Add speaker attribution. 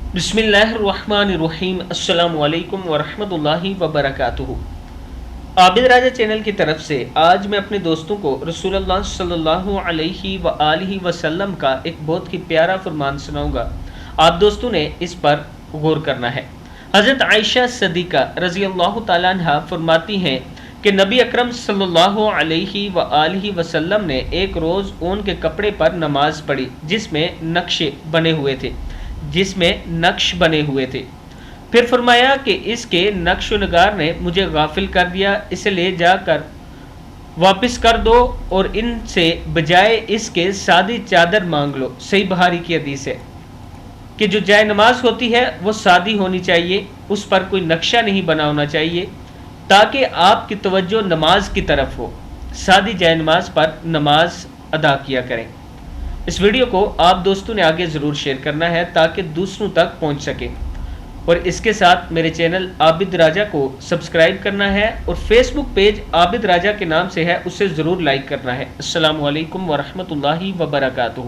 Speaker 1: बिस्मिल्लाहिर्रहमानिर्रहीम। अस्सलाम वालेकुम वरहमतुल्लाहि वबरकातुहू। आबिद राजा चैनल की तरफ से आज मैं अपने दोस्तों को रसूलुल्लाह सल्लल्लाहु अलैहि व आलिहि वसल्लम का एक बहुत ही प्यारा फरमान सुनाऊंगा। आप दोस्तों ने इस पर गौर करना है। हज़रत आयशा सदीक़ा रज़ी अल्लाह तआला अन्हा फरमाती हैं कि नबी अकरम सल्लल्लाहु अलैहि व आलिहि वसल्लम ने एक रोज़ ऊन के कपड़े पर नमाज पढ़ी जिसमें नक्श बने हुए थे। फिर फरमाया कि इसके नक्श नगार ने मुझे गाफिल कर दिया, इसे ले जाकर वापस कर दो और इनसे बजाय इसके सादी चादर मांग लो। सही बुखारी की हदीस है कि जो जाय नमाज होती है वो सादी होनी चाहिए, उस पर कोई नक्शा नहीं बना होना चाहिए ताकि आपकी तवज्जो नमाज की तरफ हो। सादी जाय नमाज पर नमाज अदा किया करें। इस वीडियो को आप दोस्तों ने आगे ज़रूर शेयर करना है ताकि दूसरों तक पहुंच सके, और इसके साथ मेरे चैनल आबिद राजा को सब्सक्राइब करना है और फेसबुक पेज आबिद राजा के नाम से है, उसे ज़रूर लाइक करना है। अस्सलामु अलैकुम वरहमतुल्लाहि वबरकातुहू।